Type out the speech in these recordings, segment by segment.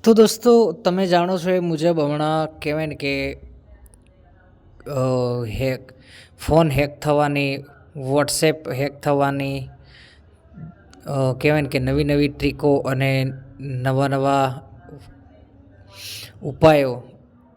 તો દોસ્તો તમે જાણો છો એ મુજબ હમણાં કહેવાય ને કે હેક ફોન હેક થવાની, વોટ્સએપ હેક થવાની, કહેવાય ને કે નવી નવી ટ્રીકો અને નવા નવા ઉપાયો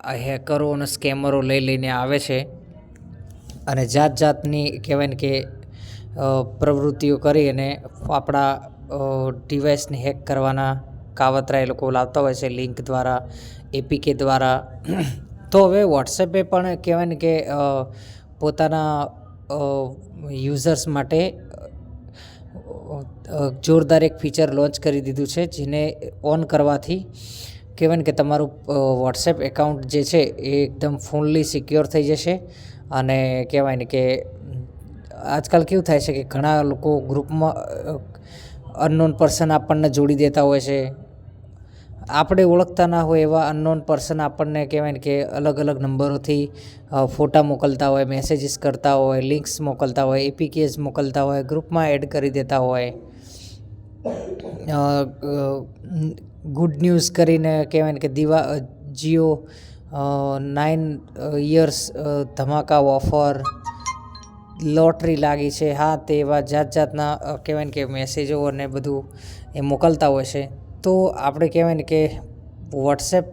આ હેકરો અને સ્કેમરો લઈને આવે છે અને જાત જાતની કહેવાય ને કે પ્રવૃત્તિઓ કરી અને આપણા ડિવાઇસને હેક કરવાના કાવતરા એ લોકો લાવતા હોય છે લિંક દ્વારા, એપીકે દ્વારા. તો હવે વોટ્સએપે પણ કહેવાય ને કે પોતાના યુઝર્સ માટે જોરદાર એક ફીચર લોન્ચ કરી દીધું છે, જેને ઓન કરવાથી કહેવાય ને કે તમારું વોટ્સએપ એકાઉન્ટ જે છે એ એકદમ ફૂલ્લી સિક્યોર થઈ જશે. અને કહેવાય ને કે આજકાલ કેવું થાય છે કે ઘણા લોકો ગ્રુપમાં અનનોન પર્સન આપણને જોડી દેતા હોય છે. આપણે ઓળખતા ના હોય એવા અનનોન પર્સન આપણને કહેવાય ને કે અલગ અલગ નંબરોથી ફોટા મોકલતા હોય, મેસેજીસ કરતા હોય, લિંક્સ મોકલતા હોય, એપીકેસ મોકલતા હોય, ગ્રુપમાં એડ કરી દેતા હોય. ગુડ ન્યૂઝ કરીને કહેવાય ને કે જીઓ 9 years ધમાકા ઓફર, લોટરી લાગી છે, હા તે એવા જાત જાતના કહેવાય ને કે મેસેજો અને બધું એ મોકલતા હોય છે. તો આપણે કહેવાય ને કે વોટ્સએપ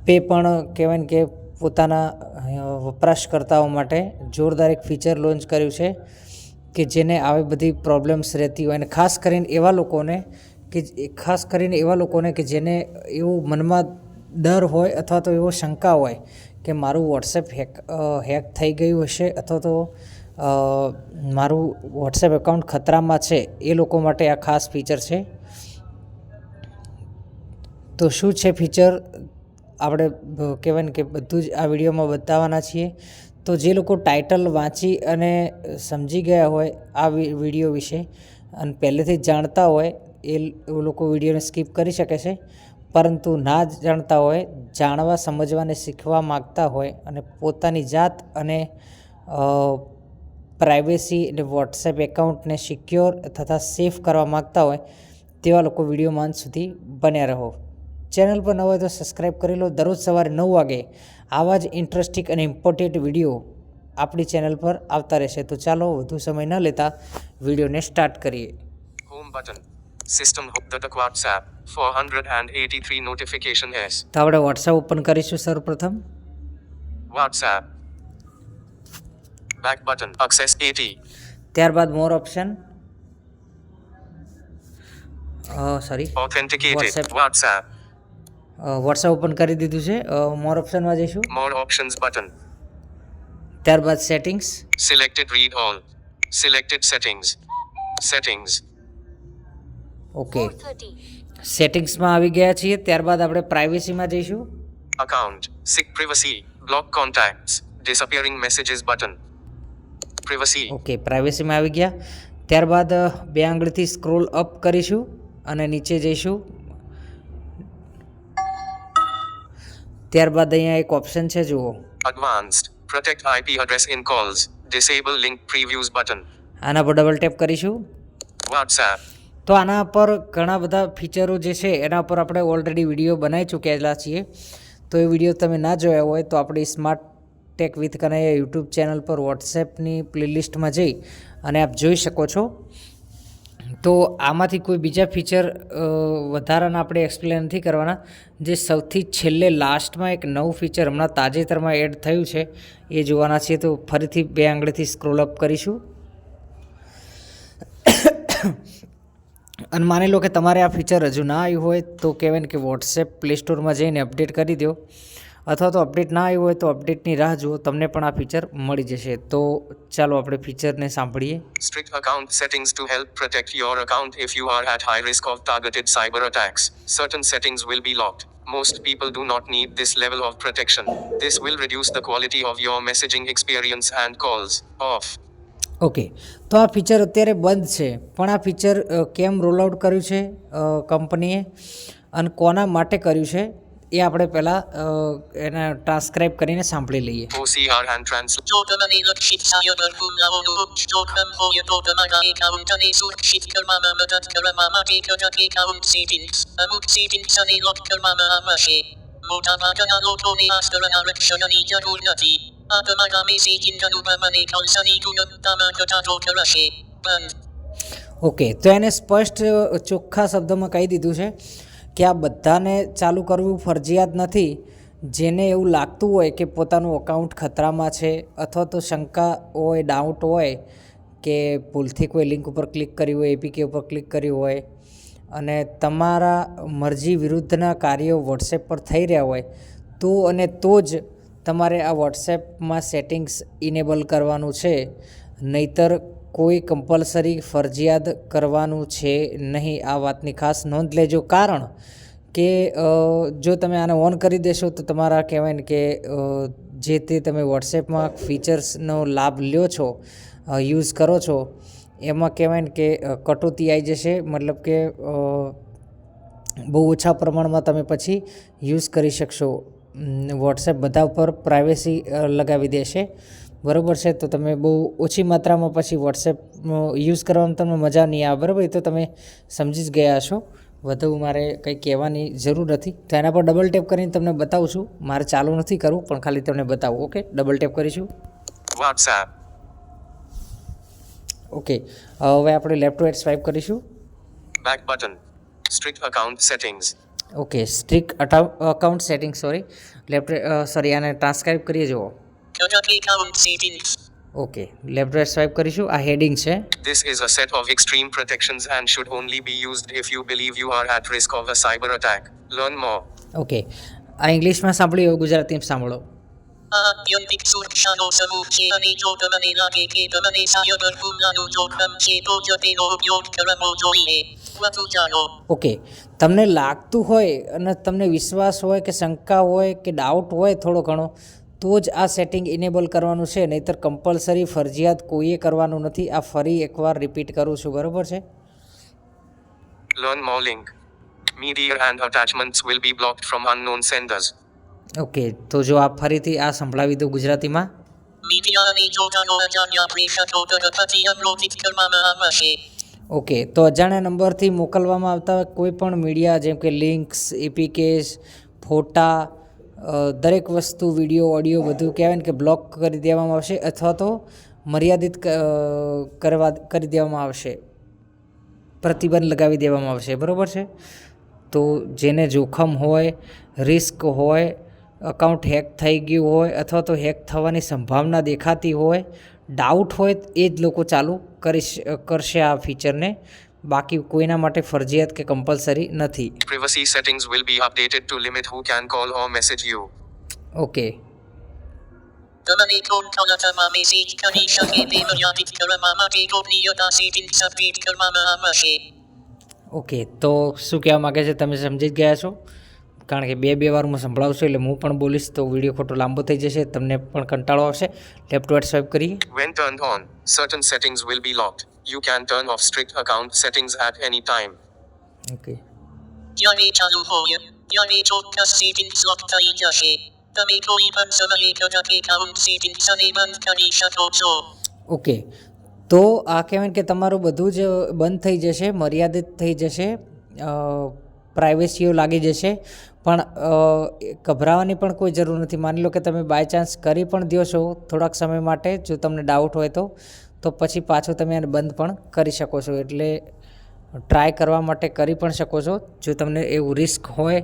પે પણ કહેવાય ને કે પોતાના વપરાશકર્તાઓ માટે જોરદાર એક ફીચર લોન્ચ કર્યું છે કે જેને આવી બધી પ્રોબ્લેમ્સ રહેતી હોય, અને ખાસ કરીને એવા લોકોને કે જેને એવું મનમાં ડર હોય અથવા તો એવો શંકા હોય કે મારું વોટ્સએપ હેક થઈ ગયું હશે અથવા તો મારું વોટ્સએપ એકાઉન્ટ ખતરામાં છે, એ લોકો માટે આ ખાસ ફીચર છે. તો શું છે ફીચર આપણે કહેવાય ને કે બધું જ આ વિડીયોમાં બતાવવાના છીએ. તો જે લોકો ટાઇટલ વાંચી અને સમજી ગયા હોય આ વિડીયો વિશે અને પહેલેથી જ જાણતા હોય એ લોકો વિડીયોને સ્કીપ કરી શકે છે. પરંતુ ના જાણતા હોય, જાણવા, સમજવાને શીખવા માગતા હોય અને પોતાની જાત અને પ્રાઇવેસી અને વોટ્સએપ એકાઉન્ટને સિક્યોર તથા સેફ કરવા માગતા હોય તેવા લોકો વિડીયોમાં અંત સુધી બન્યા રહો. ચેનલ પર ન હોય તો સબસ્ક્રાઈબ કરી લો. દરરોજ સવારે 9 વાગે આવા જ ઇન્ટરેસ્ટિંગ અને ઇમ્પોર્ટન્ટ વિડીયો આપણી ચેનલ પર આવતા રહેશે. તો ચાલો વધુ સમય ન લેતા વિડીયોને સ્ટાર્ટ કરીએ. Home button. System hook the WhatsApp 483 notification S. તો આપણે વોટ્સએપ ઓપન કરીશું સૌપ્રથમ. WhatsApp. Back button. Access 80. ત્યારબાદ more option, Authenticated. WhatsApp. WhatsApp open કરી દીધું છે. મોર ઓપ્શનમાં જઈશું. More options button. ત્યારબાદ settings. Selected read all. Selected settings. Settings. Okay, સેટિંગ્સમાં આવી ગયા છીએ. ત્યારબાદ આપણે પ્રાઇવેસીમાં જઈશું. Account. Sick privacy. Block contacts. Disappearing messages button. Privacy. Okay, પ્રાઇવેસીમાં આવી ગયા. ત્યારબાદ બે આંગળીથી સ્ક્રોલ અપ કરીશું અને નીચે જઈશું. ત્યારબાદ અહીંયા એક ઓપ્શન છે, જુઓ. Advanced. Protect IP address in calls. Disable link previews button. આના પર ડબલ ટેપ કરીશું. WhatsApp. તો આના પર ઘણા બધા ફીચરો જે છે એના પર આપણે ઓલરેડી વિડીયો બનાવી ચૂકેલા છીએ. તો એ વિડીયો તમે ના જોયા હોય તો આપણી smart tech with Kanaiya YouTube channel પર વોટ્સએપની પ્લેલિસ્ટમાં જઈ અને આપ જોઈ શકો છો. તો આમાંથી કોઈ બીજા ફીચર વધારાના આપણે એક્સપ્લેન નથી કરવાના. જે સૌથી છેલ્લે લાસ્ટમાં એક નવું ફીચર હમણાં તાજેતરમાં એડ થયું છે એ જોવાના છીએ. તો ફરીથી બે આંગળીથી સ્ક્રોલ અપ કરીશું અને માની લો કે તમારે આ ફીચર હજુ ના આવ્યું હોય તો કહેવાય ને કે વોટ્સએપ પ્લે સ્ટોરમાં જઈને અપડેટ કરી દો, અથવા તો અપડેટ ના આવ્યું હોય તો અપડેટની રાહ જુઓ, તમને પણ આ ફીચર મળી જશે. તો ચાલો આપણે ફીચરને સાંભળીએ. Strict account settings to help protect your account if you are at high risk of targeted cyber attacks. Certain settings will be locked. Most people do not need this level of protection. This will reduce the quality of your messaging experience and calls. Off. Okay, તો આ feature અત્યારે બંધ છે, પણ આ feature કેમ role out કર્યું છે કંપનીએ અને કોના માટે કર્યું છે એ આપણે પહેલાં એને ટ્રાન્સક્રાઇબ કરીને સાંભળી લઈએ. OCR and translate. જોડવાની લક્ષિત સહાય દર્શાવવાનું જોખમ હોય તો તમારા એકાઉન્ટને સુરક્ષિત કરવામાં મદદ કરવા માટે કેટલાક એકાઉન્ટ સેટિંગ્સ અમુક સેટિંગ્સ અને લોક કરવામાં આવશે. મોટાભાગના લોકોને આ સ્તરના આરક્ષણની જરૂર નથી. આ તમારા મેસેજિંગ અનુભવ અને કોલ્સની ગુણવત્તામાં ઘટાડો કરશે. બંધ. ઓકે, તો એને સ્પષ્ટ ચોખ્ખા શબ્દોમાં કહી દીધું છે કે આ બધાને ચાલુ કરવું ફરજિયાત નથી. જેને એવું લાગતું હોય કે પોતાનું અકાઉન્ટ ખતરામાં છે અથવા તો શંકા હોય, ડાઉટ હોય કે ભૂલથી કોઈ લિંક ઉપર ક્લિક કરી હોય, એપીકે ઉપર ક્લિક કર્યું હોય અને તમારા મરજી વિરુદ્ધના કાર્યો વોટ્સએપ પર થઈ રહ્યા હોય તો જ તમારે આ વોટ્સએપમાં સેટિંગ્સ ઇનેબલ કરવાનું છે. નહીંતર કોઈ કમ્પલસરી ફરજિયાત કરવાનું છે નહીં. આ વાતની ખાસ નોંધ લેજો. કારણ કે જો તમે આને ઓન કરી દેશો તો તમારા કહેવાય ને કે જે તે તમે વોટ્સએપમાં ફીચર્સનો લાભ લ્યો છો, યુઝ કરો છો, એમાં કહેવાય ને કે કટોતી આવી જશે. મતલબ કે બહુ ઓછા પ્રમાણમાં તમે પછી યુઝ કરી શકશો. વોટ્સએપ બધા ઉપર પ્રાઇવેસી લગાવી દેશે, બરાબર છે. તો તમે બહુ ઓછી માત્રામાં પછી વોટ્સએપ યુઝ કરવામાં તમને મજા નહીં આવે, બરાબર. એ તો તમે સમજી જ ગયા છો. વધુ મારે કંઈ કહેવાની જરૂર નથી. તો એના પર ડબલ ટેપ કરીને તમને બતાવું છું. મારે ચાલુ નથી કરવું, પણ ખાલી તમને બતાવું. ઓકે, ડબલ ટેપ કરીશું. WhatsApp. ઓકે, હવે આપણે લેફ્ટ ટુ રાઇટ સ્વાઇપ કરીશું. Back button. Strict account settings. Okay, strict account setting, આને ટ્રાન્સક્રાઇબ કરીએ જુઓ. કેટલાક account settings. Okay, left right swipe કરીશું. આ હેડિંગ છે. This is a set of extreme protections and should only be used if you believe you are at risk of a cyber attack. Learn more. Okay, આ ઇંગ્લિશમાં સાંભળ્યું, હવે ગુજરાતીમાં સાંભળો. આ આત્યંતિક સુરક્ષાનો સમૂહ છે અને જો તમને લાગે કે તમને સાયબર હુમલાનું જોખમ છે તો જ તેનો ઉપયોગ કરવો જોઈએ. વધુ જાણો. ઓકે, તમને લાગતું હોય અને તમને વિશ્વાસ હોય કે શંકા હોય કે ડાઉટ હોય થોડો ઘણો તો જ આ સેટિંગ ઇનેબલ કરવાનું છે. નહીંતર કમ્પલસરી ફરજિયાત કોઈએ કરવાનું નથી. આ ફરી એકવાર રિપીટ કરું છું, બરાબર છે. Learn more link. Media and attachments will be blocked from unknown senders. Okay, તો જો આપ ફરીથી આ સંભળાવી દો ગુજરાતીમાં. મીડિયા અને જોડાણો અજાણ્યા પ્રેક્ષકો તરફથી અવરોધિત કરવામાં આવશે. ઓકે, તો અજાણ્યા નંબરથી મોકલવામાં આવતા કોઈ પણ મીડિયા જેમ કે લિંક્સ, એપીકેસ, ફોટા, દરેક વસ્તુ, વિડીયો, ઓડિયો બધું કહેવાય ને કે બ્લોક કરી દેવામાં આવશે અથવા તો મર્યાદિત કરી દેવામાં આવશે, પ્રતિબંધ લગાવી દેવામાં આવશે, બરાબર છે. તો જેને જોખમ હોય, રિસ્ક હોય, અકાઉન્ટ હેક થઈ ગયું હોય અથવા તો હેક થવાની સંભાવના દેખાતી હોય, ડાઉટ હોય, એ જ લોકો ચાલુ કરશે આ ફીચરને. બાકી કોઈના માટે ફરજિયાત કે કમ્પલસરી નથી. Privacy settings will be updated to limit who can call or message you. Okay, તમને કોણ કોના મેસેજ કરી શકે તે મર્યાદિત કરવા માટે ગોપનીયતા સેટિંગ્સ અપડેટ કરવામાં આવશે. ઓકે, તો શું કહેવા માગે છે તમે સમજી જ ગયા છો. કારણ કે બે વાર હું સંભળાવશું એટલે હું પણ બોલીશ તો વિડીયો ખોટો લાંબો થઈ જશે, તમને પણ કંટાળો આવશે. લેફ્ટ ટુ રાઇટ સ્વાઇપ કરીએ. When turned on, certain settings will be locked. You can turn off strict account settings at any time. Okay, જ્યારે ચાલુ હોય ત્યારે ચોક્કસ સેટિંગ્સ લોક થઈ જશે. તમે કોઈ પણ સમયે કેટલાક એકાઉન્ટ સેટિંગ્સને બંધ કરી શકો છો. ઓકે, તો આ કહેવાય કે તમારું બધું જ બંધ થઈ જશે, મર્યાદિત થઈ જશે, પ્રાઇવેસીઓ લાગી જશે. પણ ગભરાવાની પણ કોઈ જરૂર નથી. માની લો કે તમે બાય ચાન્સ કરી પણ દો છો થોડાક સમય માટે, જો તમને ડાઉટ હોય તો પછી પાછું તમે એને બંધ પણ કરી શકો છો. એટલે ટ્રાય કરવા માટે કરી પણ શકો છો જો તમને એવું રિસ્ક હોય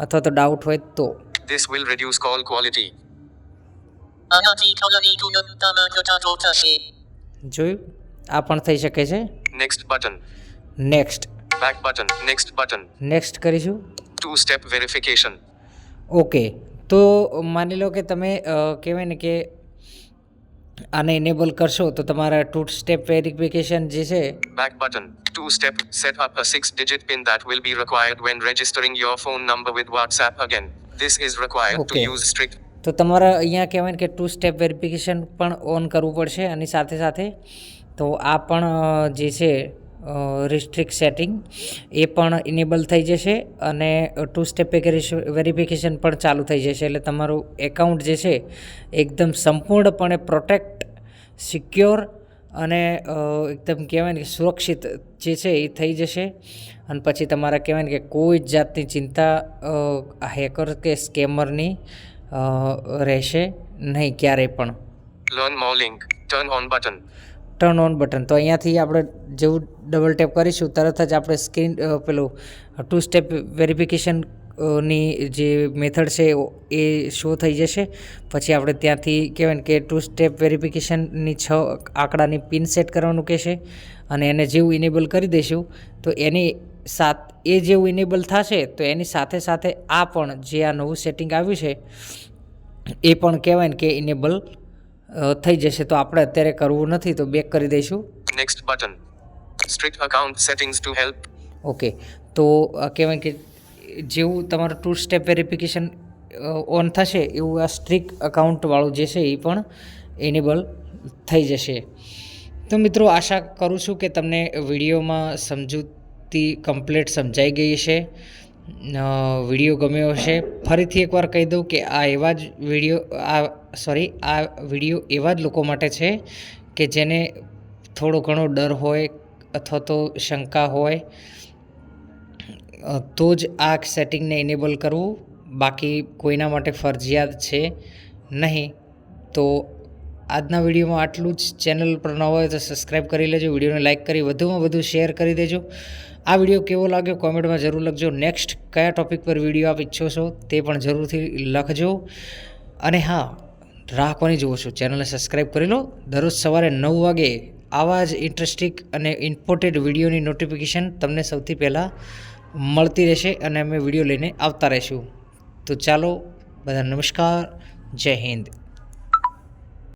અથવા તો ડાઉટ હોય તો. This will reduce call quality. આનાથી કોલની ગુણવત્તામાં ઘટાડો થશે. જોયું, આ પણ થઈ શકે છે. Next button. Next. Back button. Next button. Next કરીશું. Two-step verification. ઓકે, તો માની લો કે તમે કહેવાય ને કે આને ઇનેબલ કરશો તો તમારા 2-step વેરિફિકેશન જે છે. Back button. Two-step. Set up a 6-digit PIN that will be required when registering your phone number with WhatsApp again. This is required Okay. to use strict. તો તમારે અહીંયા કહેવાય ને કે 2-step વેરિફિકેશન પણ on કરવું પડશે. અને સાથે તો આ પણ જે છે રિસ્ટ્રિક્ટ સેટિંગ એ પણ ઇનેબલ થઈ જશે અને 2 સ્ટેપ વેરિફિકેશન પણ ચાલુ થઈ જશે. એટલે તમારું એકાઉન્ટ જે છે એકદમ સંપૂર્ણપણે પ્રોટેક્ટ, સિક્યોર અને એકદમ કહેવાય ને કે સુરક્ષિત જે છે એ થઈ જશે. અને પછી તમારા કહેવાય ને કે કોઈ જ જાતની ચિંતા હેકર કે સ્કેમરની રહેશે નહીં ક્યારેય પણ. Learn more link. Turn on button. Turn on button, તો અહીંયાથી આપણે જેવું ડબલ ટેપ કરીશું તરત જ આપણે સ્ક્રીન પેલું 2 સ્ટેપ વેરિફિકેશન ની જે મેથડ છે એ શો થઈ જશે. પછી આપણે ત્યાંથી કહેવાય ને કે 2 સ્ટેપ વેરિફિકેશનની 6 આંકડાની પિન સેટ કરવાનું કહેશે અને એને જેવું ઇનેબલ કરી દઈશું તો એની એ જેવું ઇનેબલ થશે તો એની સાથે સાથે આ પણ જે આ નવું સેટિંગ આવ્યું છે એ પણ કહેવાય ને કે ઇનેબલ થઈ જશે. તો આપણે અત્યારે કરવું નથી તો બેક કરી દઈશું. Next button. Strict account settings to help. Okay, તો કહેવાય કે જેવું તમારું 2 સ્ટેપ વેરિફિકેશન ઓન થશે એવું આ સ્ટ્રિક્ટ અકાઉન્ટવાળું જે છે એ પણ ઇનેબલ થઈ જશે. તો મિત્રો આશા કરું છું કે તમને વિડીયોમાં સમજૂતી કમ્પ્લીટ સમજાઈ ગઈ છે. વિડીયો ગમ્યો હશે. ફરીથી એકવાર કહી દઉં કે આ વિડીયો એવા જ લોકો માટે છે કે જેને થોડો ઘણો ડર હોય અથવા તો શંકા હોય તો જ આ સેટિંગને ઇનેબલ કરવું, બાકી કોઈના માટે ફરજિયાત છે નહીં. તો આજના વિડીયોમાં આટલું જ. ચેનલ પર ન હોય તો સબસ્ક્રાઈબ કરી લેજો, વિડીયોને લાઇક કરી વધુમાં વધુ શેર કરી દેજો. આ વિડીયો કેવો લાગ્યો કોમેન્ટમાં જરૂર લખજો. નેક્સ્ટ કયા ટૉપિક પર વિડીયો આપ ઈચ્છો છો તે પણ જરૂરથી લખજો. અને હા, રાહ કોની જુઓ છો, ચેનલને સબસ્ક્રાઈબ કરી લો. દરરોજ સવારે 9 વાગે આવા જ ઇન્ટરેસ્ટિંગ અને ઇમ્પોર્ટન્ટ વિડીયોની નોટિફિકેશન તમને સૌથી પહેલાં મળતી રહેશે અને અમે વિડીયો લઈને આવતા રહીશું. તો ચાલો બધા, નમસ્કાર, જય હિન્દ.